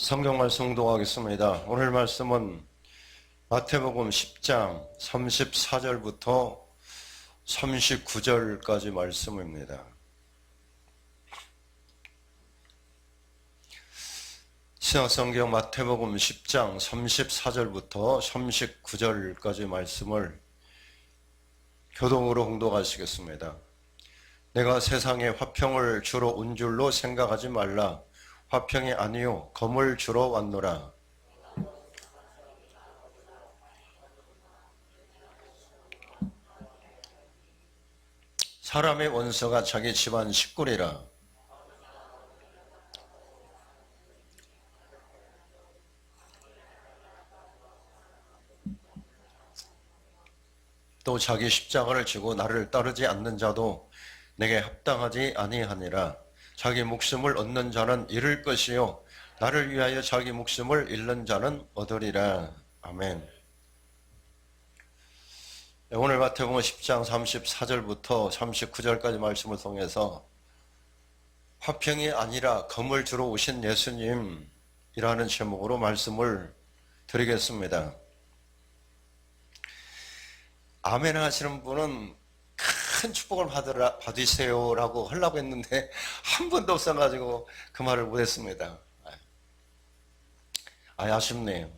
성경 말씀 공독하겠습니다. 오늘 말씀은 마태복음 10장 34절부터 39절까지 말씀입니다. 신약성경 마태복음 10장 34절부터 39절까지 말씀을 교동으로 공독하시겠습니다. 내가 세상에 화평을 주러 온 줄로 생각하지 말라. 화평이 아니요 검을 주러 왔노라. 사람의 원수가 자기 집안 식구리라. 또 자기 십자가를 지고 나를 따르지 않는 자도 내게 합당하지 아니하니라. 자기 목숨을 얻는 자는 잃을 것이요 나를 위하여 자기 목숨을 잃는 자는 얻으리라. 아멘. 오늘 마태복음 10장 34절부터 39절까지 말씀을 통해서 화평이 아니라 검을 주러 오신 예수님이라는 제목으로 말씀을 드리겠습니다. 아멘 하시는 분은 큰 축복을 받으세요라고 하려고 했는데 한 번도 없어가지고 그 말을 못했습니다. 아쉽네요.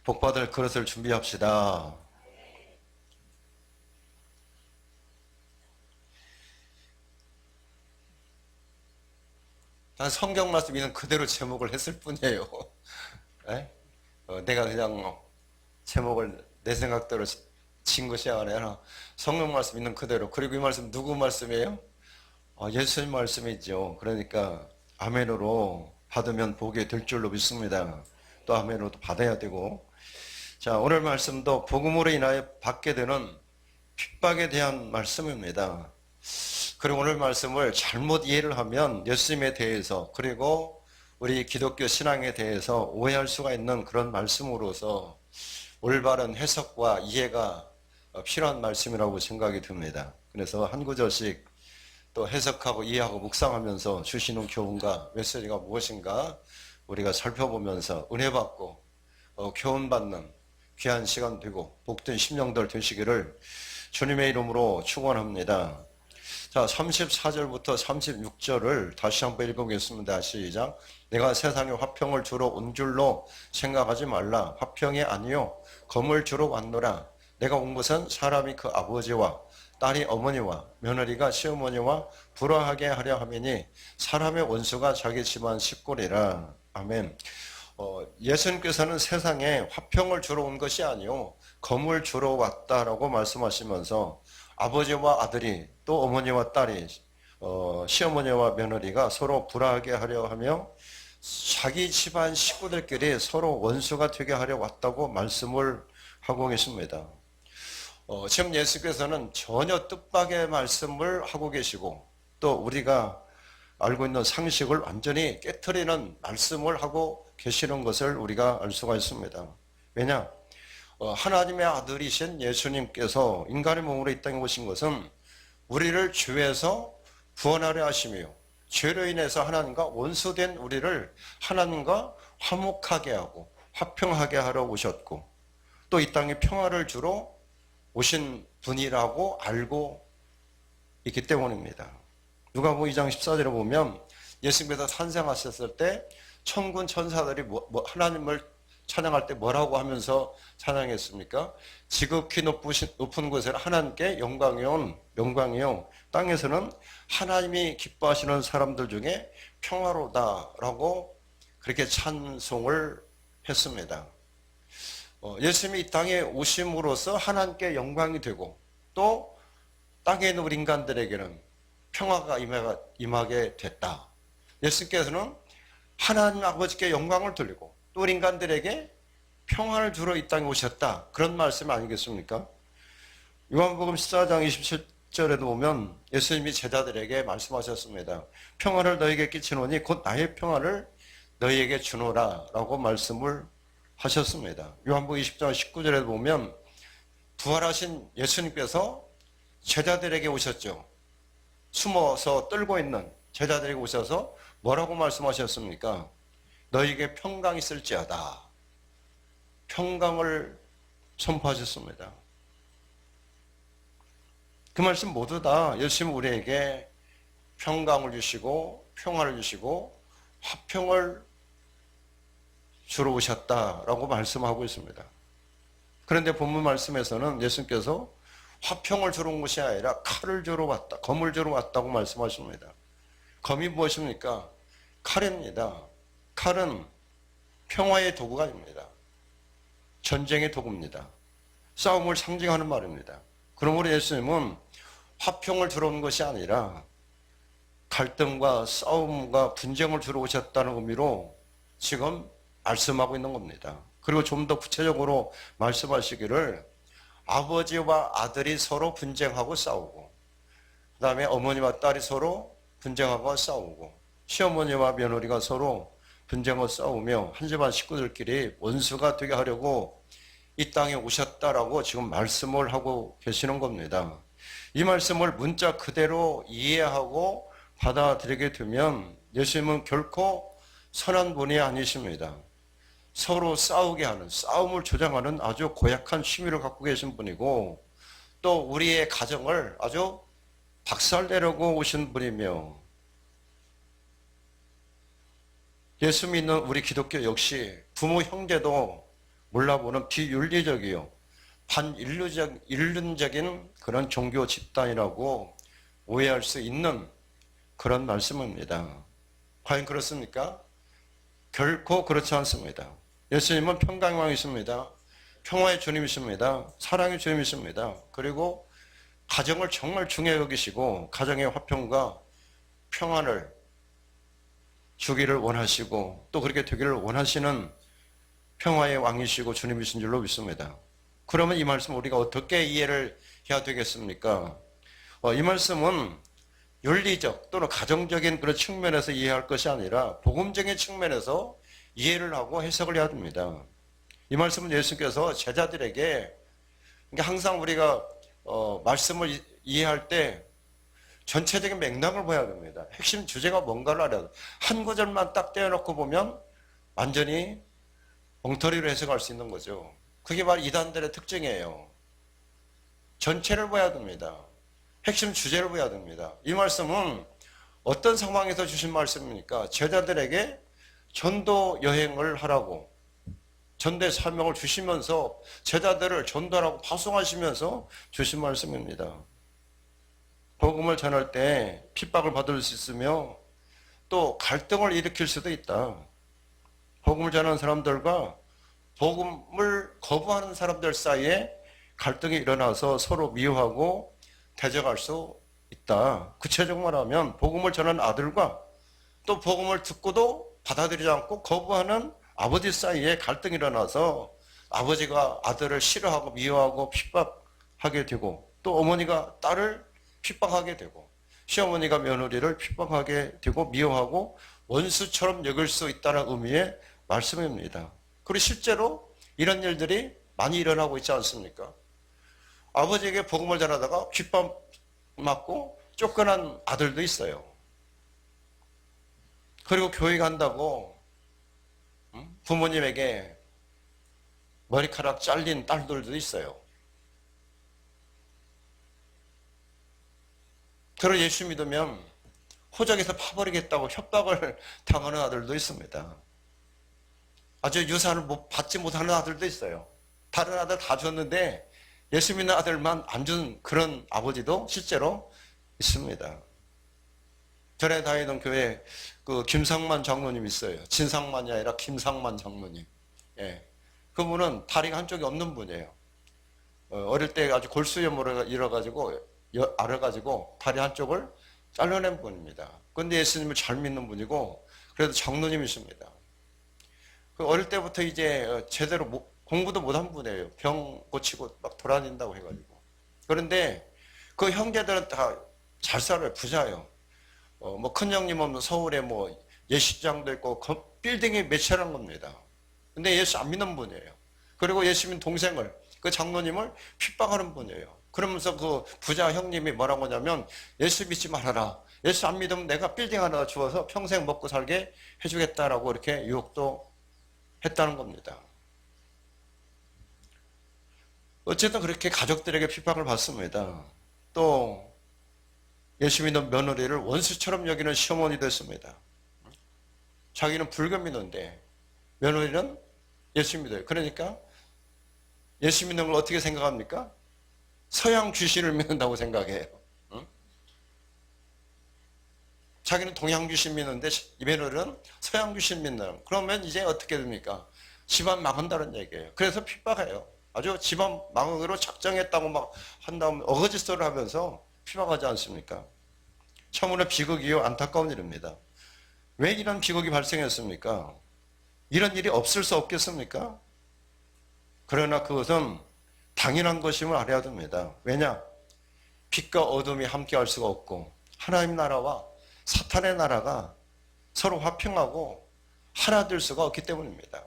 복받을 그릇을 준비합시다. 난 성경 말씀 있는 그대로 제목을 했을 뿐이에요. 내가 그냥 제목을 내 생각대로 친 것이 아니라 성경 말씀 있는 그대로. 그리고 이 말씀 누구 말씀이에요? 예수님 말씀이죠. 그러니까 아멘으로 받으면 복이 될 줄로 믿습니다. 또 아멘으로 받아야 되고. 자, 오늘 말씀도 복음으로 인하여 받게 되는 핍박에 대한 말씀입니다. 그리고 오늘 말씀을 잘못 이해를 하면 예수님에 대해서 그리고 우리 기독교 신앙에 대해서 오해할 수가 있는 그런 말씀으로서 올바른 해석과 이해가 필요한 말씀이라고 생각이 듭니다. 그래서 한 구절씩 또 해석하고 이해하고 묵상하면서 주시는 교훈과 메시지가 무엇인가 우리가 살펴보면서 은혜 받고 교훈받는 귀한 시간 되고 복된 심령들 되시기를 주님의 이름으로 축원합니다. 자, 34절부터 36절을 다시 한번 읽어보겠습니다. 시작. 내가 세상에 화평을 주러 온 줄로 생각하지 말라. 화평이 아니요 검을 주러 왔노라. 내가 온 것은 사람이 그 아버지와 딸이 어머니와 며느리가 시어머니와 불화하게 하려 함이니 사람의 원수가 자기 집안 식구리라. 아멘. 예수님께서는 세상에 화평을 주러 온 것이 아니요 검을 주러 왔다라고 말씀하시면서 아버지와 아들이 또 어머니와 딸이 시어머니와 며느리가 서로 불화하게 하려 하며 자기 집안 식구들끼리 서로 원수가 되게 하려 왔다고 말씀을 하고 계십니다. 지금 예수께서는 전혀 뜻밖의 말씀을 하고 계시고 또 우리가 알고 있는 상식을 완전히 깨트리는 말씀을 하고 계시는 것을 우리가 알 수가 있습니다. 왜냐? 하나님의 아들이신 예수님께서 인간의 몸으로 이 땅에 오신 것은 우리를 죄에서 구원하려 하시며 죄로 인해서 하나님과 원수된 우리를 하나님과 화목하게 하고 화평하게 하러 오셨고 또 이 땅에 평화를 주러 오신 분이라고 알고 있기 때문입니다. 누가복음 2장 14절에 보면 예수님께서 탄생하셨을 때 천군 천사들이 하나님을 찬양할 때 뭐라고 하면서 찬양했습니까? 지극히 높은 곳에 하나님께 영광이요 땅에서는 하나님이 기뻐하시는 사람들 중에 평화로다라고 그렇게 찬송을 했습니다. 예수님이 이 땅에 오심으로써 하나님께 영광이 되고 또 땅에 있는 우리 인간들에게는 평화가 임하게 됐다. 예수님께서는 하나님 아버지께 영광을 돌리고 또 우리 인간들에게 평화를 주러 이 땅에 오셨다. 그런 말씀 아니겠습니까? 요한복음 14장 27절에도 보면 예수님이 제자들에게 말씀하셨습니다. 평화를 너에게 끼치노니 곧 나의 평화를 너희에게 주노라 라고 말씀을 하셨습니다. 요한복음 20장 19절에 보면 부활하신 예수님께서 제자들에게 오셨죠. 숨어서 떨고 있는 제자들에게 오셔서 뭐라고 말씀하셨습니까? 너에게 평강이 있을지어다. 평강을 선포하셨습니다. 그 말씀 모두 다 예수님 우리에게 평강을 주시고 평화를 주시고 화평을 주러 오셨다라고 말씀하고 있습니다. 그런데 본문 말씀에서는 예수님께서 화평을 주러 온 것이 아니라 칼을 주러 왔다, 검을 주러 왔다고 말씀하십니다. 검이 무엇입니까? 칼입니다. 칼은 평화의 도구가 아닙니다. 전쟁의 도구입니다. 싸움을 상징하는 말입니다. 그러므로 예수님은 화평을 주러 온 것이 아니라 갈등과 싸움과 분쟁을 주러 오셨다는 의미로 지금 말씀하고 있는 겁니다. 그리고 좀 더 구체적으로 말씀하시기를 아버지와 아들이 서로 분쟁하고 싸우고, 그 다음에 어머니와 딸이 서로 분쟁하고 싸우고, 시어머니와 며느리가 서로 분쟁하고 싸우며 한 집안 식구들끼리 원수가 되게 하려고 이 땅에 오셨다라고 지금 말씀을 하고 계시는 겁니다. 이 말씀을 문자 그대로 이해하고 받아들이게 되면 예수님은 결코 선한 분이 아니십니다. 서로 싸우게 하는, 싸움을 조장하는 아주 고약한 취미를 갖고 계신 분이고, 또 우리의 가정을 아주 박살내려고 오신 분이며, 예수 믿는 우리 기독교 역시 부모 형제도 몰라보는 비윤리적이요 반인륜적인 그런 종교 집단이라고 오해할 수 있는 그런 말씀입니다. 과연 그렇습니까? 결코 그렇지 않습니다. 예수님은 평강의 왕이십니다. 평화의 주님이십니다. 사랑의 주님이십니다. 그리고 가정을 정말 중요히 여기시고 가정의 화평과 평안을 주기를 원하시고 또 그렇게 되기를 원하시는 평화의 왕이시고 주님이신 줄로 믿습니다. 그러면 이 말씀 우리가 어떻게 이해를 해야 되겠습니까? 이 말씀은 윤리적 또는 가정적인 그런 측면에서 이해할 것이 아니라 복음적인 측면에서 이해를 하고 해석을 해야 됩니다. 이 말씀은 예수께서 제자들에게 항상 우리가 말씀을 이해할 때 전체적인 맥락을 봐야 됩니다. 핵심 주제가 뭔가를 알아야 돼요. 한 구절만 딱 떼어놓고 보면 완전히 엉터리로 해석할 수 있는 거죠. 그게 바로 이단들의 특징이에요. 전체를 봐야 됩니다. 핵심 주제를 봐야 됩니다. 이 말씀은 어떤 상황에서 주신 말씀입니까? 제자들에게 전도 여행을 하라고 전대 사명을 주시면서 제자들을 전도하라고 파송하시면서 주신 말씀입니다. 복음을 전할 때 핍박을 받을 수 있으며 또 갈등을 일으킬 수도 있다. 복음을 전하는 사람들과 복음을 거부하는 사람들 사이에 갈등이 일어나서 서로 미워하고 대적할 수 있다. 구체적으로 말하면 복음을 전하는 아들과 또 복음을 듣고도 받아들이지 않고 거부하는 아버지 사이에 갈등이 일어나서 아버지가 아들을 싫어하고 미워하고 핍박하게 되고 또 어머니가 딸을 핍박하게 되고 시어머니가 며느리를 핍박하게 되고 미워하고 원수처럼 여길 수 있다는 의미의 말씀입니다. 그리고 실제로 이런 일들이 많이 일어나고 있지 않습니까? 아버지에게 복음을 전하다가 귓밥 맞고 쫓겨난 아들도 있어요. 그리고 교회 간다고 부모님에게 머리카락 잘린 딸들도 있어요. 그리고 예수 믿으면 호적에서 파버리겠다고 협박을 당하는 아들도 있습니다. 아주 유산을 받지 못하는 아들도 있어요. 다른 아들 다 줬는데 예수 믿는 아들만 안 준 그런 아버지도 실제로 있습니다. 전에 다니던 교회에 그 김상만 장로님 있어요. 진상만이 아니라 김상만 장로님. 예. 그분은 다리가 한쪽이 없는 분이에요. 어릴 때 아주 골수염으로 일어가지고 알아가지고 다리 한쪽을 잘라낸 분입니다. 그런데 예수님을 잘 믿는 분이고 그래도 장로님이십니다. 그 어릴 때부터 이제 제대로 공부도 못한 분이에요. 병 고치고 막 돌아다닌다고 해가지고. 그런데 그 형제들은 다 잘 살아요. 부자예요. 뭐 큰형님은 서울에 뭐 예식장도 있고 빌딩이 몇 채라는 겁니다. 근데 예수 안 믿는 분이에요. 그리고 예수 믿는 동생을 그 장로님을 핍박하는 분이에요. 그러면서 그 부자 형님이 뭐라고 하냐면 예수 믿지 말아라. 예수 안 믿으면 내가 빌딩 하나 주어서 평생 먹고 살게 해주겠다라고 이렇게 유혹도 했다는 겁니다. 어쨌든 그렇게 가족들에게 핍박을 받습니다. 또 예수 믿는 며느리를 원수처럼 여기는 시어머니 됐습니다. 자기는 불교 믿는데 며느리는 예수 믿어요. 그러니까 예수 믿는 걸 어떻게 생각합니까? 서양 귀신을 믿는다고 생각해요. 응? 자기는 동양 귀신 믿는데 이 며느리는 서양 귀신 믿는. 그러면 이제 어떻게 됩니까? 집안 망한다는 얘기예요. 그래서 핍박해요. 아주 집안 망하기로 작정했다고 막 한 다음에 어거지 소리를 하면서 핍박하지 않습니까? 참으로 비극이요 안타까운 일입니다. 왜 이런 비극이 발생했습니까? 이런 일이 없을 수 없겠습니까? 그러나 그것은 당연한 것임을 알아야 됩니다. 왜냐? 빛과 어둠이 함께 할 수가 없고 하나님 나라와 사탄의 나라가 서로 화평하고 하나 될 수가 없기 때문입니다.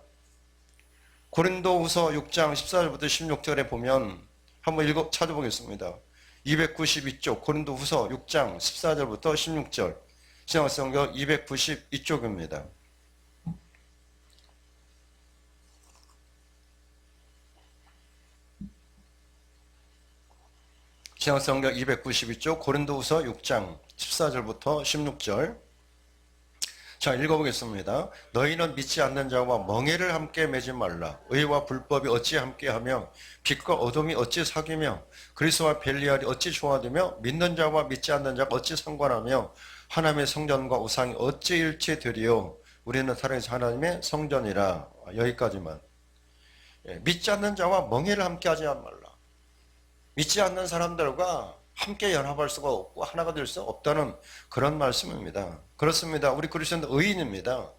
고린도후서 6장 14절부터 16절에 보면 한번 찾아보겠습니다. 292쪽 고린도후서 6장 14절부터 16절 신약성경 292쪽입니다. 신약성경 292쪽 고린도후서 6장 14절부터 16절 자 읽어보겠습니다. 너희는 믿지 않는 자와 멍에를 함께 매지 말라. 의와 불법이 어찌 함께하며 빛과 어둠이 어찌 사귀며 그리스도와 벨리알이 어찌 조화되며 믿는 자와 믿지 않는 자가 어찌 상관하며 하나님의 성전과 우상이 어찌 일치되리요. 우리는 살아계신 하나님의 성전이라. 여기까지만. 믿지 않는 자와 멍에를 함께 하지 말라. 믿지 않는 사람들과 함께 연합할 수가 없고 하나가 될 수 없다는 그런 말씀입니다. 그렇습니다. 우리 그리스도는 의인입니다.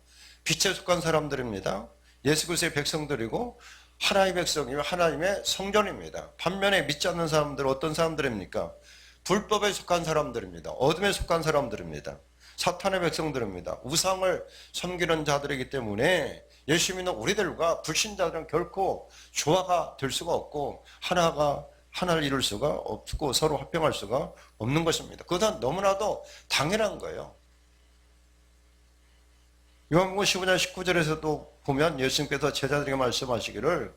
빛에 속한 사람들입니다. 예수 그리스도의 백성들이고 하나님의 백성이며 하나님의 성전입니다. 반면에 믿지 않는 사람들은 어떤 사람들입니까? 불법에 속한 사람들입니다. 어둠에 속한 사람들입니다. 사탄의 백성들입니다. 우상을 섬기는 자들이기 때문에 예수 믿는 우리들과 불신자들은 결코 조화가 될 수가 없고 하나를 이룰 수가 없고 서로 화평할 수가 없는 것입니다. 그것은 너무나도 당연한 거예요. 요한복음 15장 19절에서도 보면 예수님께서 제자들에게 말씀하시기를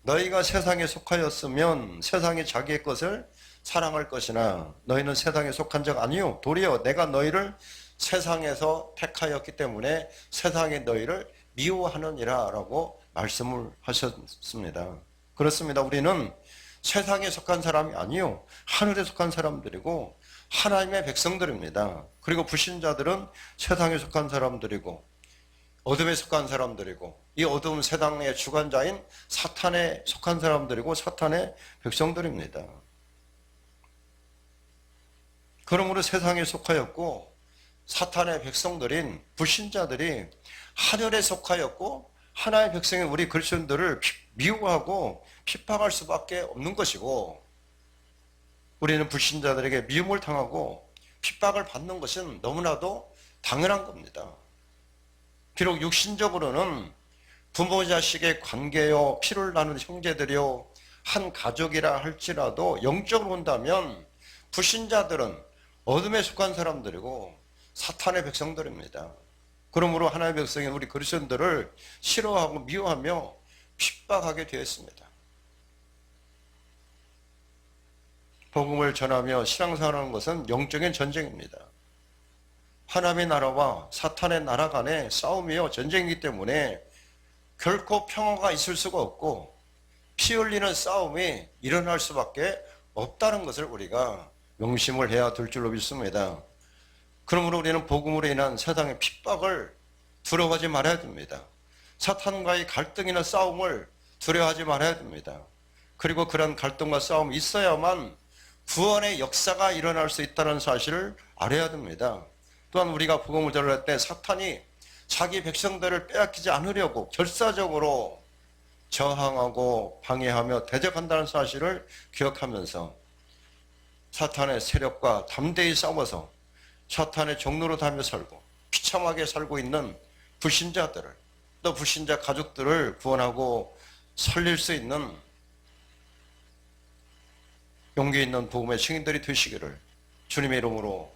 너희가 세상에 속하였으면 세상이 자기의 것을 사랑할 것이나 너희는 세상에 속한 자가 아니요 도리어 내가 너희를 세상에서 택하였기 때문에 세상이 너희를 미워하느니라 라고 말씀을 하셨습니다. 그렇습니다. 우리는 세상에 속한 사람이 아니요 하늘에 속한 사람들이고 하나님의 백성들입니다. 그리고 불신자들은 세상에 속한 사람들이고 어둠에 속한 사람들이고 이 어두운 세상의 주관자인 사탄에 속한 사람들이고 사탄의 백성들입니다. 그러므로 세상에 속하였고 사탄의 백성들인 불신자들이 하늘에 속하였고 하나의 백성인 우리 그리스도인들을 미워하고 핍박할 수밖에 없는 것이고 우리는 불신자들에게 미움을 당하고 핍박을 받는 것은 너무나도 당연한 겁니다. 비록 육신적으로는 부모 자식의 관계요 피를 나눈 형제들이요 한 가족이라 할지라도 영적으로 본다면 불신자들은 어둠에 속한 사람들이고 사탄의 백성들입니다. 그러므로 하나님의 백성인 우리 그리스도인들을 싫어하고 미워하며 핍박하게 되었습니다. 복음을 전하며 신앙생활하는 것은 영적인 전쟁입니다. 하나님의 나라와 사탄의 나라 간의 싸움이요 전쟁이기 때문에 결코 평화가 있을 수가 없고 피 흘리는 싸움이 일어날 수밖에 없다는 것을 우리가 명심을 해야 될 줄로 믿습니다. 그러므로 우리는 복음으로 인한 세상의 핍박을 두려워하지 말아야 됩니다. 사탄과의 갈등이나 싸움을 두려워하지 말아야 됩니다. 그리고 그런 갈등과 싸움이 있어야만 구원의 역사가 일어날 수 있다는 사실을 알아야 됩니다. 또한 우리가 복음을 전할 때 사탄이 자기 백성들을 빼앗기지 않으려고 결사적으로 저항하고 방해하며 대적한다는 사실을 기억하면서 사탄의 세력과 담대히 싸워서 사탄의 종로로 다니며 살고 비참하게 살고 있는 불신자들을 또 불신자 가족들을 구원하고 살릴 수 있는 용기 있는 복음의 증인들이 되시기를 주님의 이름으로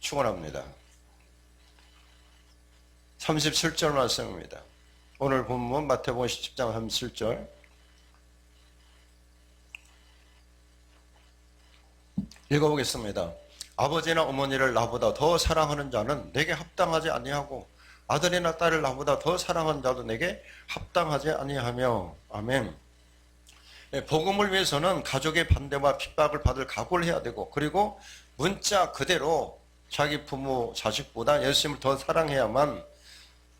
축원합니다. 37절 말씀입니다. 오늘 본문 마태복음 10장 37절 읽어보겠습니다. 아버지나 어머니를 나보다 더 사랑하는 자는 내게 합당하지 아니하고 아들이나 딸을 나보다 더 사랑하는 자도 내게 합당하지 아니하며. 아멘. 복음을 위해서는 가족의 반대와 핍박을 받을 각오를 해야 되고, 그리고 문자 그대로 자기 부모, 자식보다 예수님을 더 사랑해야만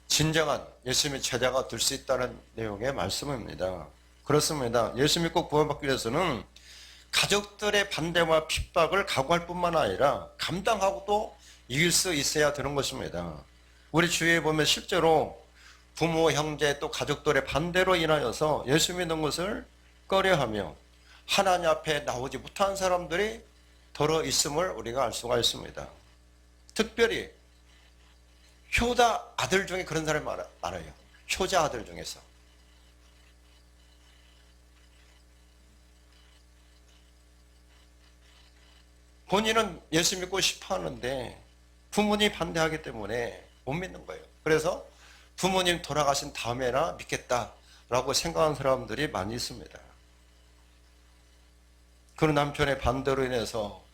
진정한 예수님의 제자가 될 수 있다는 내용의 말씀입니다. 그렇습니다. 예수 믿고 구원받기 위해서는 가족들의 반대와 핍박을 각오할 뿐만 아니라 감당하고 또 이길 수 있어야 되는 것입니다. 우리 주위에 보면 실제로 부모, 형제 또 가족들의 반대로 인하여서 예수 믿는 것을 꺼려하며 하나님 앞에 나오지 못한 사람들이 더러 있음을 우리가 알 수가 있습니다. 특별히 효자 아들 중에 그런 사람이 많아요. 효자 아들 중에서. 본인은 예수 믿고 싶어 하는데 부모님이 반대하기 때문에 못 믿는 거예요. 그래서 부모님 돌아가신 다음에나 믿겠다라고 생각하는 사람들이 많이 있습니다. 그런 남편의 반대로 인해서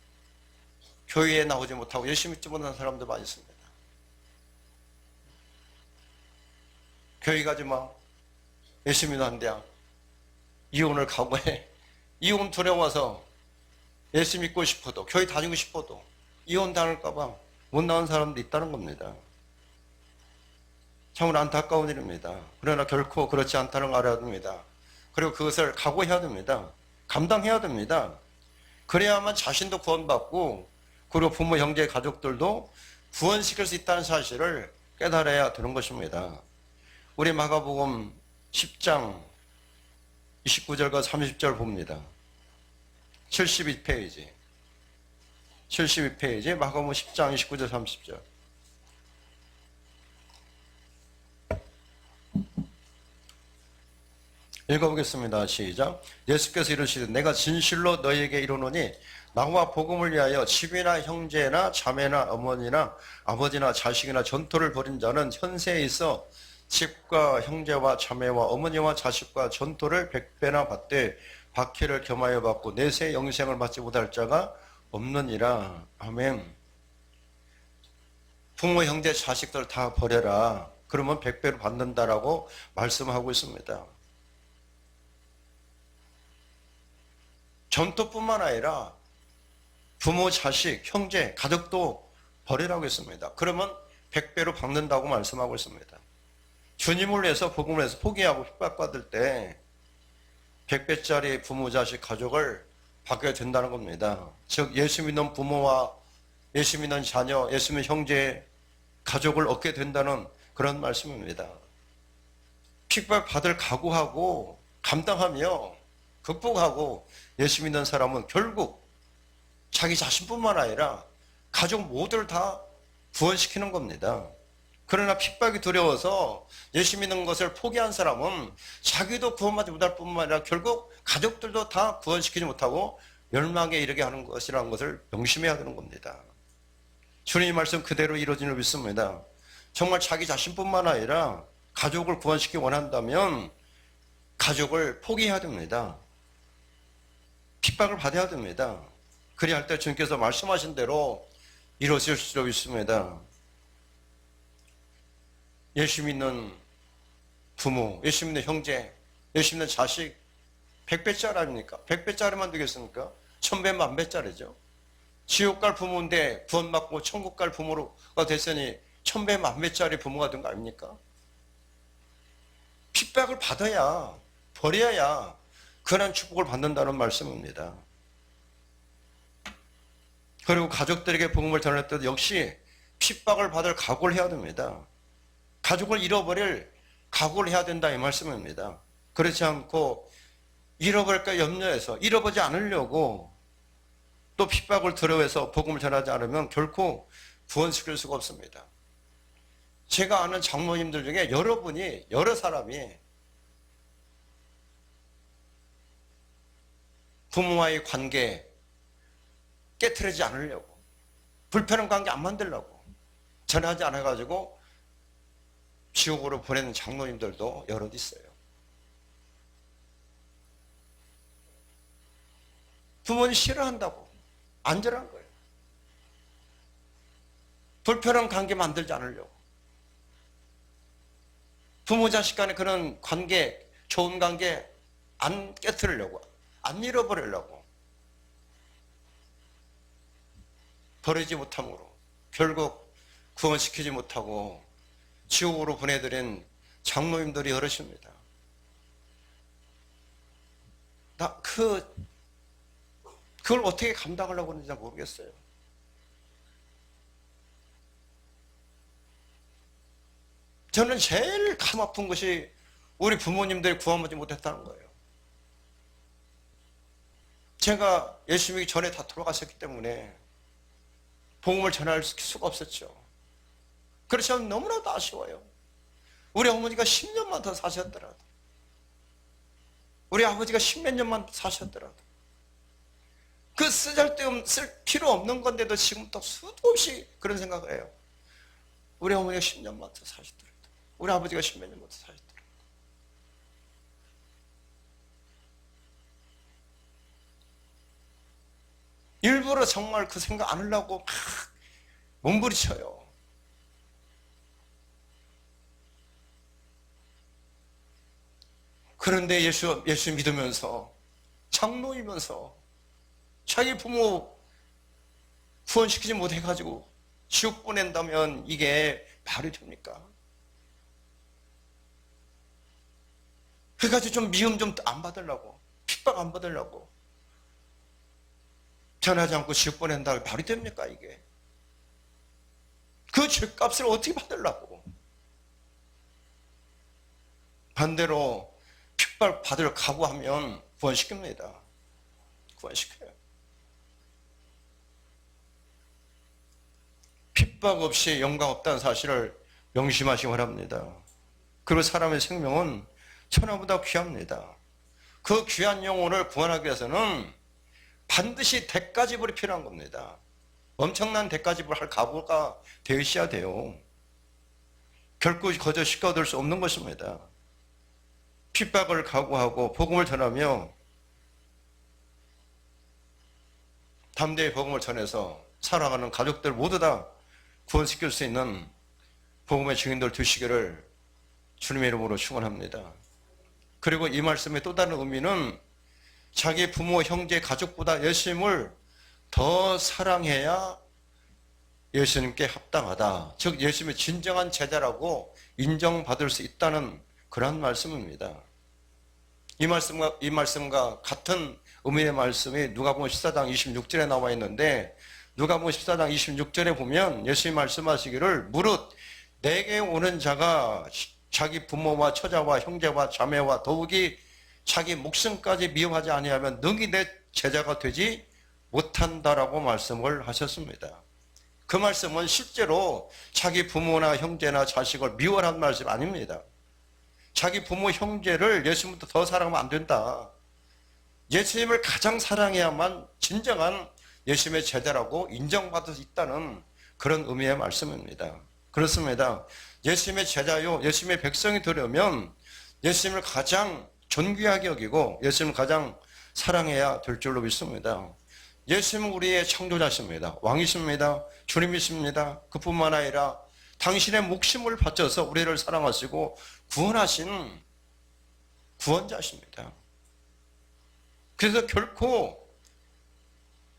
교회에 나오지 못하고 예수 믿지 못하는 사람도 많이 있습니다. 교회 가지 마. 예수 믿어 안 돼. 이혼을 각오해. 이혼 두려워서 예수 믿고 싶어도, 교회 다니고 싶어도 이혼 당할까봐 못 나온 사람도 있다는 겁니다. 참으로 안타까운 일입니다. 그러나 결코 그렇지 않다는 걸 알아야 됩니다. 그리고 그것을 각오해야 됩니다. 감당해야 됩니다. 그래야만 자신도 구원받고, 그리고 부모, 형제, 가족들도 구원시킬 수 있다는 사실을 깨달아야 되는 것입니다. 우리 마가복음 10장 29절과 30절 봅니다. 72페이지. 72페이지 마가복음 10장 29절 30절. 읽어보겠습니다. 시작. 예수께서 이르시되 내가 진실로 너희에게 이르노니 나와 복음을 위하여 집이나 형제나 자매나 어머니나 아버지나 자식이나 전토를 벌인 자는 현세에 있어 집과 형제와 자매와 어머니와 자식과 전토를 100배나 받되 박해를 겸하여 받고 내세 영생을 받지 못할 자가 없느니라. 아멘. 부모, 형제, 자식들 다 버려라. 그러면 100배로 받는다라고 말씀하고 있습니다. 전토뿐만 아니라 부모, 자식, 형제, 가족도 버리라고 했습니다. 그러면 100배로 받는다고 말씀하고 있습니다. 주님을 위해서, 복음을 위해서 포기하고 핍박받을 때 100배짜리 부모, 자식, 가족을 받게 된다는 겁니다. 즉 예수 믿는 부모와 예수 믿는 자녀, 예수 믿는 형제, 가족을 얻게 된다는 그런 말씀입니다. 핍박받을 각오하고 감당하며 극복하고 예수 믿는 사람은 결국 자기 자신뿐만 아니라 가족 모두를 다 구원시키는 겁니다. 그러나 핍박이 두려워서 예수 믿는 것을 포기한 사람은 자기도 구원받지 못할 뿐만 아니라 결국 가족들도 다 구원시키지 못하고 멸망에 이르게 하는 것이라는 것을 명심해야 되는 겁니다. 주님의 말씀 그대로 이루어지는 믿습니다. 정말 자기 자신뿐만 아니라 가족을 구원시키기 원한다면 가족을 포기해야 됩니다. 핍박을 받아야 됩니다. 그리 할 때 주님께서 말씀하신 대로 이루어질 수 있습니다. 예수 믿는 부모, 예수 믿는 형제, 예수 믿는 자식 100배짜리 아닙니까? 100배짜리만 되겠습니까? 1000배, 10,000배짜리죠. 지옥 갈 부모인데 구원받고 천국 갈 부모가 됐으니 1000배, 10,000배짜리 부모가 된 거 아닙니까? 핍박을 받아야, 버려야 그런 축복을 받는다는 말씀입니다. 그리고 가족들에게 복음을 전할 때도 역시 핍박을 받을 각오를 해야 됩니다. 가족을 잃어버릴 각오를 해야 된다 이 말씀입니다. 그렇지 않고 잃어버릴까 염려해서 잃어버리지 않으려고 또 핍박을 두려워해서 복음을 전하지 않으면 결코 구원시킬 수가 없습니다. 제가 아는 장로님들 중에 여러 사람이 부모와의 관계 깨트리지 않으려고 불편한 관계 안 만들려고 전하지 않아가지고 지옥으로 보내는 장로님들도 여럿 있어요. 부모님 싫어한다고 안절한 거예요. 불편한 관계 만들지 않으려고. 부모 자식 간에 그런 관계, 좋은 관계 안 깨트리려고, 안 잃어버리려고. 버리지 못함으로 결국 구원시키지 못하고 지옥으로 보내드린 장로님들이 여럿입니다. 그걸 어떻게 감당하려고 하는지 모르겠어요. 저는 제일 가슴 아픈 것이 우리 부모님들이 구원받지 못했다는 거예요. 제가 예수 믿기 전에 다 돌아가셨기 때문에 복음을 전할 수가 없었죠. 그래서 너무나도 아쉬워요. 우리 어머니가 10년만 더 사셨더라도, 우리 아버지가 10몇 년만 사셨더라도, 그 쓸 필요 없는 건데도 지금 또 수도 없이 그런 생각을 해요. 우리 어머니가 10년만 더 사셨더라도, 우리 아버지가 10몇 년만 더 사셨더라도. 일부러 정말 그 생각 안 하려고 막 몸부리쳐요. 그런데 예수 믿으면서, 장로이면서 자기 부모 구원시키지 못해가지고 지옥 보낸다면 이게 말이 됩니까? 그래가지고 좀 미움 좀 안 받으려고, 핍박 안 받으려고 전하지 않고 지옥 보낸다, 말이 됩니까 이게? 그 죄값을 어떻게 받으려고? 반대로 핍박 받을 각오하면 구원시킵니다. 구원시켜요. 핍박 없이 영광 없다는 사실을 명심하시기 바랍니다. 그리고 사람의 생명은 천하보다 귀합니다. 그 귀한 영혼을 구원하기 위해서는 반드시 대가지불이 필요한 겁니다. 엄청난 대가지불 할 각오가 되어 있어야 돼요. 결코 거저 시켜둘 수 없는 것입니다. 핍박을 각오하고 복음을 전하며 담대히 복음을 전해서 살아가는 가족들 모두 다 구원시킬 수 있는 복음의 증인들 되시기를 주님의 이름으로 축원합니다. 그리고 이 말씀의 또 다른 의미는 자기 부모, 형제, 가족보다 예수님을 더 사랑해야 예수님께 합당하다. 즉 예수님의 진정한 제자라고 인정받을 수 있다는 그런 말씀입니다. 이 말씀과 같은 의미의 말씀이 누가복음 14장 26절에 나와 있는데, 누가복음 14장 26절에 보면 예수님이 말씀하시기를 무릇 내게 오는 자가 자기 부모와 처자와 형제와 자매와 더욱이 자기 목숨까지 미워하지 아니하면 능히 내 제자가 되지 못한다라고 말씀을 하셨습니다. 그 말씀은 실제로 자기 부모나 형제나 자식을 미워하는 말씀 아닙니다. 자기 부모, 형제를 예수님부터 더 사랑하면 안 된다. 예수님을 가장 사랑해야만 진정한 예수님의 제자라고 인정받을 수 있다는 그런 의미의 말씀입니다. 그렇습니다. 예수님의 제자요, 예수님의 백성이 되려면 예수님을 가장 존귀하게 여기고 예수님을 가장 사랑해야 될 줄로 믿습니다. 예수님은 우리의 창조자십니다. 왕이십니다. 주님이십니다. 그뿐만 아니라 당신의 목숨을 바쳐서 우리를 사랑하시고 구원하신 구원자십니다. 그래서 결코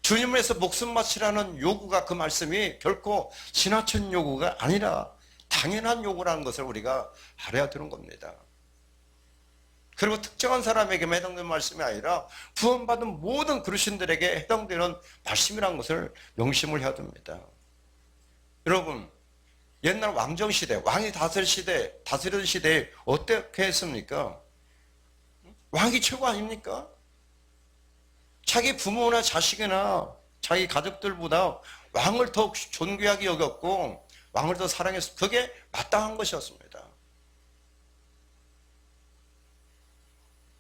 주님을 위해서 목숨 바치라는 요구가, 그 말씀이 결코 지나친 요구가 아니라 당연한 요구라는 것을 우리가 알아야 되는 겁니다. 그리고 특정한 사람에게만 해당되는 말씀이 아니라 구원받은 모든 그리스도인들에게 해당되는 말씀이라는 것을 명심을 해야 됩니다. 여러분, 옛날 왕정시대, 왕이 다스리던 시대에 어떻게 했습니까? 왕이 최고 아닙니까? 자기 부모나 자식이나 자기 가족들보다 왕을 더 존귀하게 여겼고 왕을 더 사랑했습니다. 그게 마땅한 것이었습니다.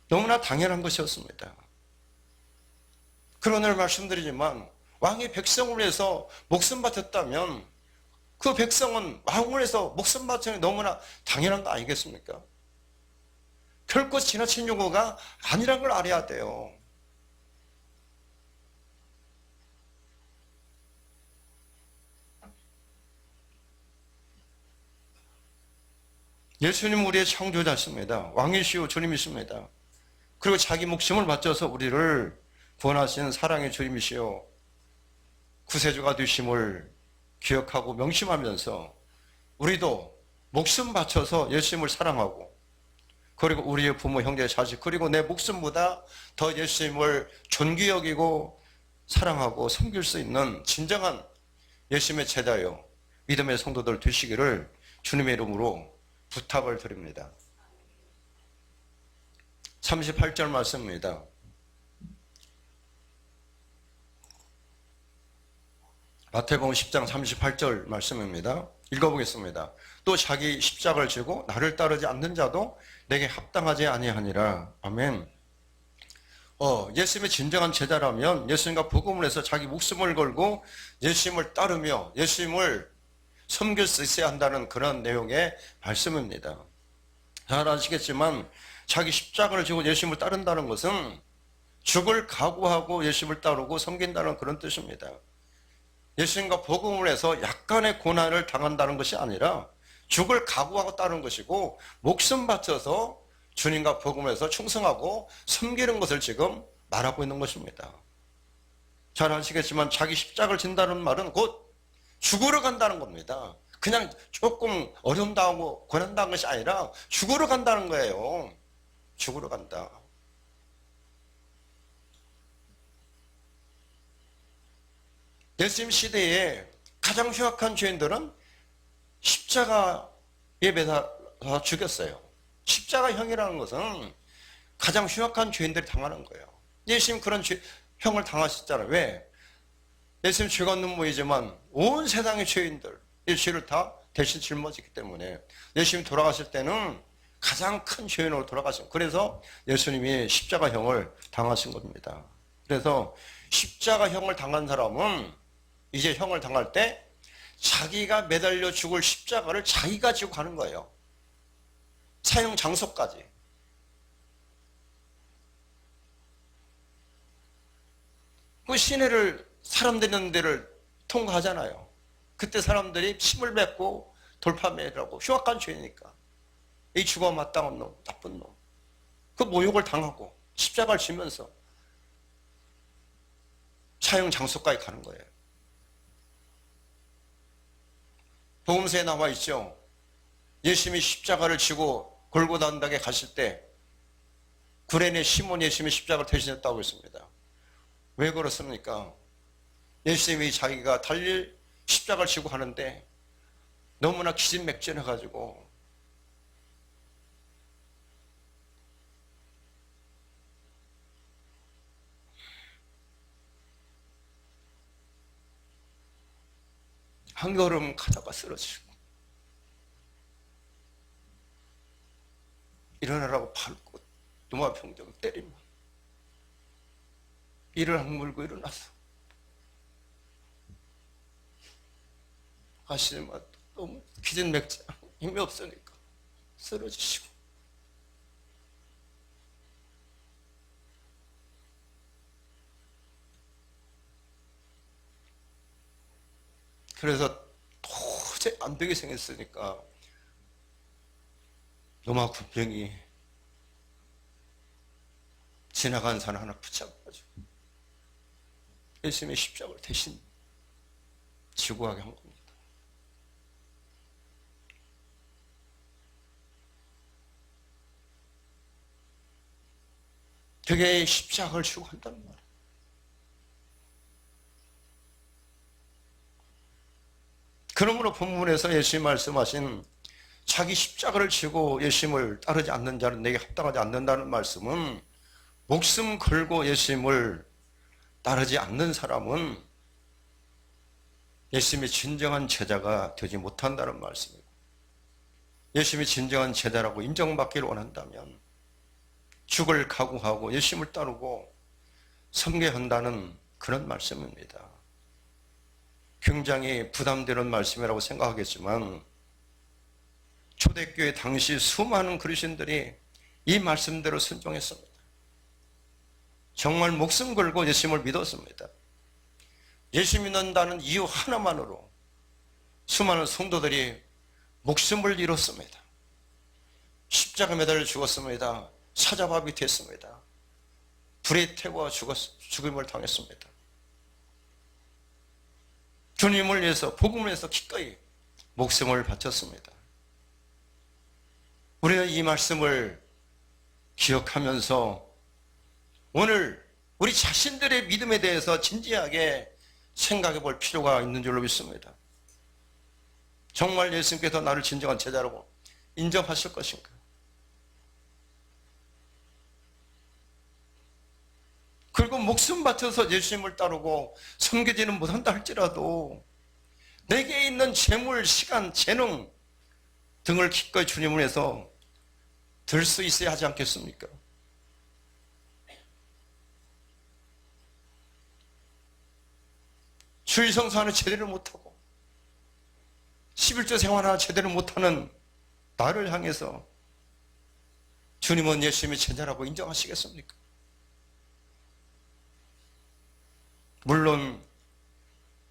너무나 당연한 것이었습니다. 그런 오늘 말씀드리지만 왕이 백성을 위해서 목숨 바쳤다면 그 백성은 왕을 위해서 목숨 바치는 게 너무나 당연한 거 아니겠습니까? 결코 지나친 요구가 아니란 걸 알아야 돼요. 예수님은 우리의 창조자십니다. 왕이시오 주님이십니다. 그리고 자기 목숨을 바쳐서 우리를 구원하신 사랑의 주님이시오 구세주가 되심을 기억하고 명심하면서 우리도 목숨 바쳐서 예수님을 사랑하고 그리고 우리의 부모, 형제, 자식 그리고 내 목숨보다 더 예수님을 존귀 여기고 사랑하고 섬길 수 있는 진정한 예수님의 제자요 믿음의 성도들 되시기를 주님의 이름으로 부탁을 드립니다. 38절 말씀입니다. 마태복음 10장 38절 말씀입니다. 읽어보겠습니다. 또 자기 십자가를 지고 나를 따르지 않는 자도 내게 합당하지 아니하니라. 아멘. 예수님의 진정한 제자라면 예수님과 복음을 해서 자기 목숨을 걸고 예수님을 따르며 예수님을 섬길 수 있어야 한다는 그런 내용의 말씀입니다. 잘 아시겠지만 자기 십자가를 지고 예수님을 따른다는 것은 죽을 각오하고 예수님을 따르고 섬긴다는 그런 뜻입니다. 예수님과 복음을 해서 약간의 고난을 당한다는 것이 아니라 죽을 각오하고 따르는 것이고 목숨 바쳐서 주님과 복음을 해서 충성하고 섬기는 것을 지금 말하고 있는 것입니다. 잘 아시겠지만 자기 십자가를 진다는 말은 곧 죽으러 간다는 겁니다. 그냥 조금 어려움 당하고 고난 당한 것이 아니라 죽으러 간다는 거예요. 죽으러 간다. 예수님 시대에 가장 흉악한 죄인들은 십자가에 매달아 죽였어요. 십자가형이라는 것은 가장 흉악한 죄인들이 당하는 거예요. 예수님 그런 형을 당하셨잖아요. 왜? 예수님 죄가 없는 분이지만 온 세상의 죄인들 이 죄를 다 대신 짊어지기 때문에 예수님이 돌아가실 때는 가장 큰 죄인으로 돌아가신 그래서 예수님이 십자가형을 당하신 겁니다. 그래서 십자가형을 당한 사람은 이제 형을 당할 때 자기가 매달려 죽을 십자가를 자기가 지고 가는 거예요. 사형 장소까지. 그 시내를 사람들 있는 데를 통과하잖아요. 그때 사람들이 침을 뱉고 돌파매라고 흉악한 죄니까 이 죽어 마땅한 놈, 나쁜 놈. 그 모욕을 당하고 십자가를 지면서 사형 장소까지 가는 거예요. 복음서에 나와 있죠. 예수님이 십자가를 지고 골고다에 가실 때 구레네 시몬 예수님이 십자가를 대신했다고 했습니다. 왜 그렇습니까? 예수님이 자기가 달릴 십자가를 지고 가는데 너무나 기진맥진해가지고 한 걸음 가다가 쓰러지고 일어나라고 밟고 노마병정을 때리면 이를 악물고 일어나서 하시지만 너무 기진맥진 힘이 없으니까 쓰러지시고 그래서 도저히 안 되게 생겼으니까 노마 군병이 지나간 사람 하나 붙잡아가지고 예수님의 십자가를 대신 지고 가게 한 겁니다. 그게 십자가를 지고 간다는 말이에요. 그러므로 본문에서 예수님 말씀하신 자기 십자가를 지고 예수님을 따르지 않는 자는 내게 합당하지 않는다는 말씀은 목숨 걸고 예수님을 따르지 않는 사람은 예수님의 진정한 제자가 되지 못한다는 말씀이에요. 예수님이 진정한 제자라고 인정받기를 원한다면 죽을 각오하고 예수님을 따르고 섬겨야 한다는 그런 말씀입니다. 굉장히 부담되는 말씀이라고 생각하겠지만 초대교회 당시 수많은 그리스도인들이 이 말씀대로 순종했습니다. 정말 목숨 걸고 예수님을 믿었습니다. 예수 믿는다는 이유 하나만으로 수많은 성도들이 목숨을 잃었습니다. 십자가 매달려 죽었습니다. 사자밥이 됐습니다. 불에 태워 죽음을 당했습니다. 주님을 위해서, 복음을 위해서 기꺼이 목숨을 바쳤습니다. 우리는 이 말씀을 기억하면서 오늘 우리 자신들의 믿음에 대해서 진지하게 생각해 볼 필요가 있는 줄로 믿습니다. 정말 예수님께서 나를 진정한 제자라고 인정하실 것인가? 그리고 목숨 바쳐서 예수님을 따르고 섬기지는 못한다 할지라도 내게 있는 재물, 시간, 재능 등을 기꺼이 주님을 위해서 들 수 있어야 하지 않겠습니까? 주일성수 하나 제대로 못하고 11조 생활 하나 제대로 못하는 나를 향해서 주님은 예수님의 제자라고 인정하시겠습니까? 물론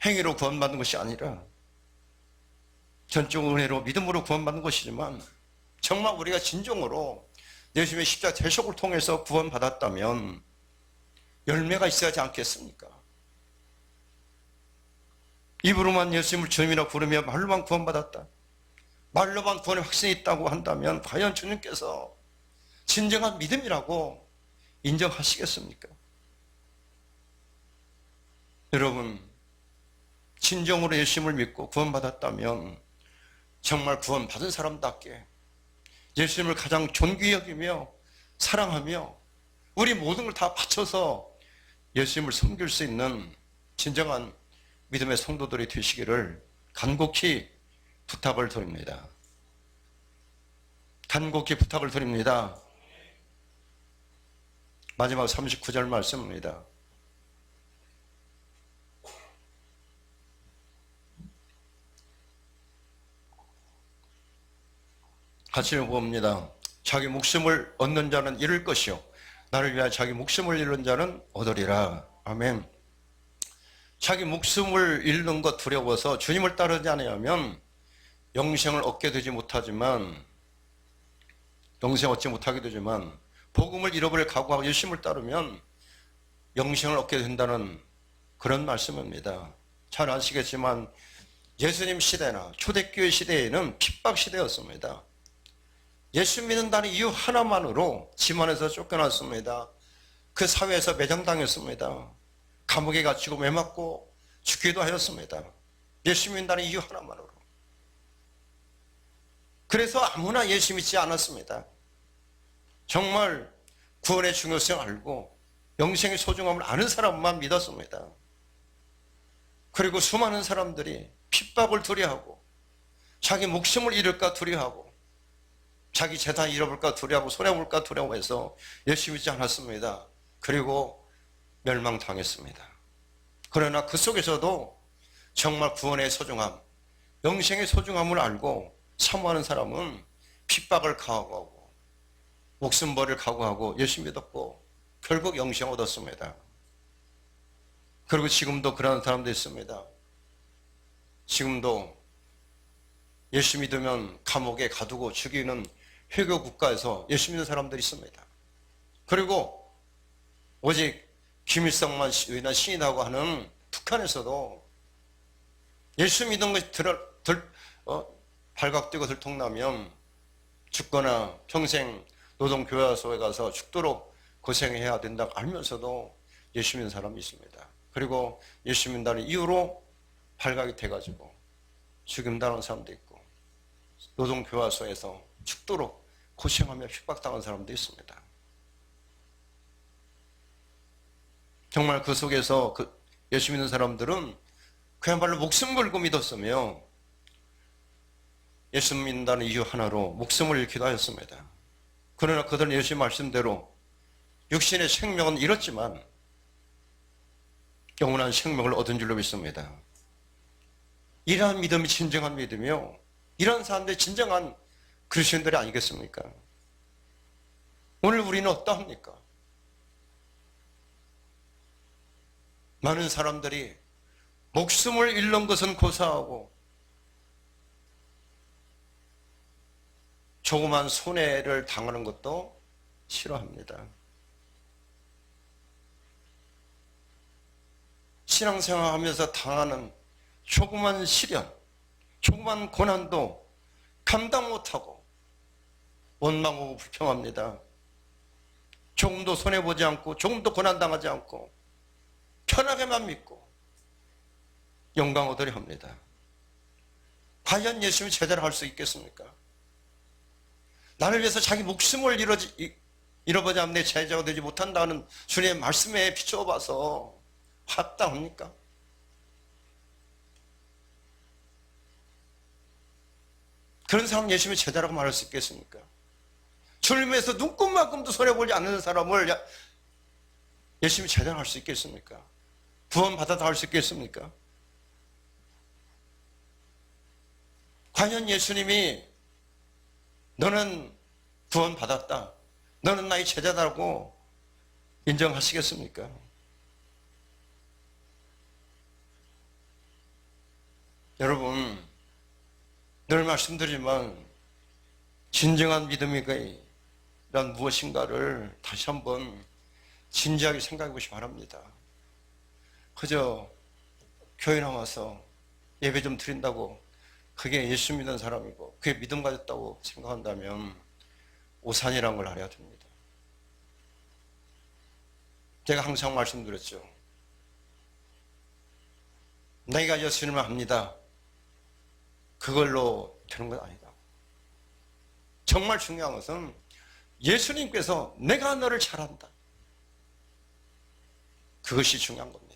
행위로 구원받는 것이 아니라 전적 은혜로 믿음으로 구원받는 것이지만 정말 우리가 진정으로 예수님의 십자가 대속을 통해서 구원받았다면 열매가 있어야 하지 않겠습니까? 입으로만 예수님을 주님이라고 부르며 말로만 구원받았다, 말로만 구원의 확신이 있다고 한다면 과연 주님께서 진정한 믿음이라고 인정하시겠습니까? 여러분, 진정으로 예수님을 믿고 구원받았다면 정말 구원받은 사람답게 예수님을 가장 존귀히 여기며 사랑하며 우리 모든 걸 다 바쳐서 예수님을 섬길 수 있는 진정한 믿음의 성도들이 되시기를 간곡히 부탁을 드립니다. 간곡히 부탁을 드립니다. 마지막 39절 말씀입니다. 같이 봅니다. 자기 목숨을 얻는 자는 잃을 것이요 나를 위하여 자기 목숨을 잃는 자는 얻으리라. 아멘. 자기 목숨을 잃는 것 두려워서 주님을 따르지 않으면 영생을 얻게 되지 못하지만, 영생 얻지 못하게 되지만 복음을 잃어버릴 각오하고 예수님을 따르면 영생을 얻게 된다는 그런 말씀입니다. 잘 아시겠지만 예수님 시대나 초대교회 시대에는 핍박 시대였습니다. 예수 믿는다는 이유 하나만으로 집안에서 쫓겨났습니다. 그 사회에서 매장당했습니다. 감옥에 갇히고 매맞고 죽기도 하였습니다. 예수 믿는다는 이유 하나만으로. 그래서 아무나 예수 믿지 않았습니다. 정말 구원의 중요성을 알고 영생의 소중함을 아는 사람만 믿었습니다. 그리고 수많은 사람들이 핍박을 두려워하고 자기 목숨을 잃을까 두려워하고 자기 재산 잃어볼까 두려워하고 손해볼까 두려워해서 예수 믿지 않았습니다. 그리고 멸망당했습니다. 그러나 그 속에서도 정말 구원의 소중함, 영생의 소중함을 알고 사모하는 사람은 핍박을 각오하고 목숨벌이를 각오하고 예수 믿었고 결국 영생 얻었습니다. 그리고 지금도 그런 사람도 있습니다. 지금도 예수 믿으면 감옥에 가두고 죽이는 회교 국가에서 예수 믿는 사람들이 있습니다. 그리고 오직 김일성만 신인하고 하는 북한에서도 예수 믿는 것이 발각되고 들통나면 죽거나 평생 노동교화소에 가서 죽도록 고생해야 된다고 알면서도 예수 믿는 사람이 있습니다. 그리고 예수 믿는다는 이유로 발각이 돼가지고 죽임당하는 사람도 있고 노동교화소에서 죽도록 고생하며 핍박당한 사람도 있습니다. 정말 그 속에서 예수 믿는 사람들은 그야말로 목숨 걸고 믿었으며 예수 믿는다는 이유 하나로 목숨을 잃기도 하였습니다. 그러나 그들은 예수의 말씀대로 육신의 생명은 잃었지만 영원한 생명을 얻은 줄로 믿습니다. 이러한 믿음이 진정한 믿음이요, 이런 사람들이 진정한 그리스도인들이 아니겠습니까? 오늘 우리는 어떠합니까? 많은 사람들이 목숨을 잃는 것은 고사하고 조그만 손해를 당하는 것도 싫어합니다. 신앙생활 하면서 당하는 조그만 시련, 조그만 고난도 감당 못하고 원망하고 불평합니다. 조금도 손해보지 않고 조금도 고난당하지 않고 편하게만 믿고 영광 얻으려 합니다. 과연 예수님이 제대로 할 수 있겠습니까? 나를 위해서 자기 목숨을 잃어버리지 않는 내 제자가 되지 못한다는 주님의 말씀에 비추어봐서 합당합니까? 그런 사람 예수님이 제자라고 말할 수 있겠습니까? 주님을 위해서 눈꼽만큼도 손해보지 않는 사람을 예수님이 제자라고 할 수 있겠습니까? 구원받았다 할 수 있겠습니까? 과연 예수님이 너는 구원받았다, 너는 나의 제자다라고 인정하시겠습니까? 여러분, 늘 말씀드리지만 진정한 믿음이 란 무엇인가를 다시 한번 진지하게 생각해 보시기 바랍니다. 그저 교회 나와서 예배 좀 드린다고 그게 예수 믿는 사람이고 그게 믿음 가졌다고 생각한다면 오산이라는 걸 알아야 됩니다. 제가 항상 말씀드렸죠. 내가 예수님을 압니다, 그걸로 되는 건 아니다. 정말 중요한 것은 예수님께서 내가 너를 잘한다, 그것이 중요한 겁니다.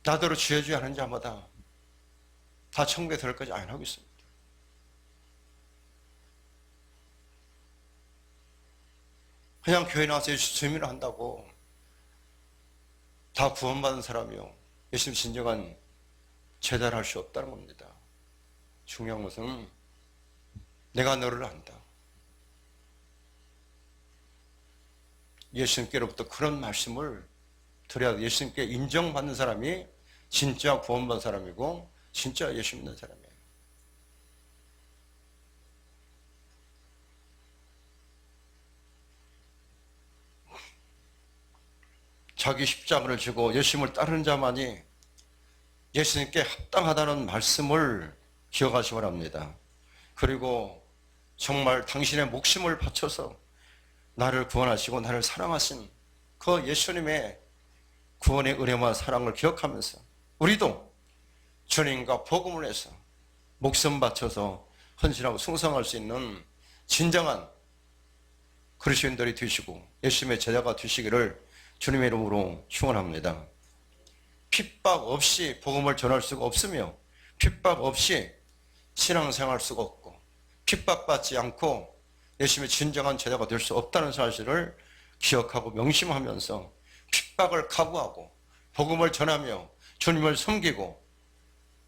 나더러 주여 하는 자마다 다 천국에 들어갈 것이 아니라고 있습니다. 그냥 교회 나와서 예수 주님을 한다고 다 구원받은 사람이요, 예수님 진정한 제자를 할 수 없다는 겁니다. 중요한 것은 내가 너를 안다, 예수님께로부터 그런 말씀을 드려야 돼. 예수님께 인정받는 사람이 진짜 구원받은 사람이고 진짜 예수 믿는 사람이에요. 자기 십자가를 지고 예수님을 따르는 자만이 예수님께 합당하다는 말씀을 기억하시기 바랍니다. 그리고 정말 당신의 목숨을 바쳐서 나를 구원하시고 나를 사랑하신 그 예수님의 구원의 은혜와 사랑을 기억하면서 우리도 주님과 복음을 해서 목숨 바쳐서 헌신하고 충성할 수 있는 진정한 그리스도인들이 되시고 예수님의 제자가 되시기를 주님의 이름으로 축원합니다. 핍박 없이 복음을 전할 수가 없으며 핍박 없이 신앙생활할 수가 없고 핍박받지 않고 예수님의 진정한 제자가 될 수 없다는 사실을 기억하고 명심하면서 핍박을 각오하고 복음을 전하며 주님을 섬기고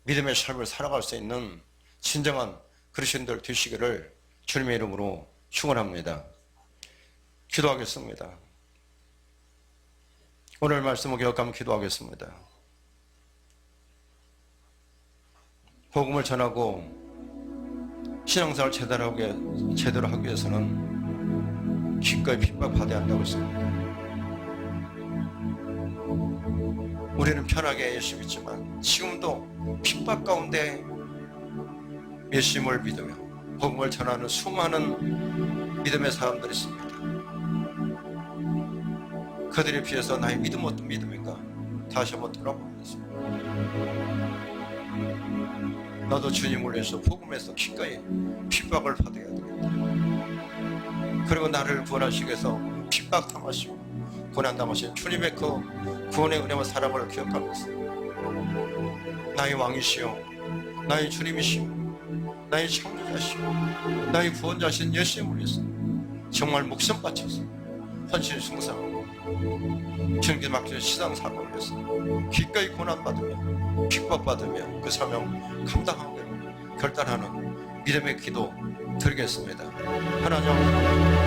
믿음의 삶을 살아갈 수 있는 진정한 그리스도인들 되시기를 주님의 이름으로 축원합니다. 기도하겠습니다. 오늘 말씀을 기억하며 기도하겠습니다. 복음을 전하고 신앙생활 제대로 하기 위해서는 기꺼이 핍박받아야 한다고 했습니다. 우리는 편하게 예수 믿지만 지금도 핍박 가운데 예수님을 믿으며 복음을 전하는 수많은 믿음의 사람들이 있습니다. 그들에 비해서 나의 믿음 어떤 믿음인가 다시 한번 돌아보면서 나도 주님을 위해서 복음에서 기꺼이 핍박을 받아야 되겠다. 그리고 나를 구원하시기 위해서 핍박당하시고 고난당하신 주님의 그 구원의 은혜와 사랑을 기억하면서 나의 왕이시여 나의 주님이시여 나의 창조자시고 나의 구원자신 예수님을 위해서 정말 목숨 바쳐서 헌신 숭상하고 전기 막히는 시장 사고를 위해서 기꺼이 고난받으며 핍박받으며 그 사명 감당하기로 결단하는 믿음의 기도 드리겠습니다. 하나님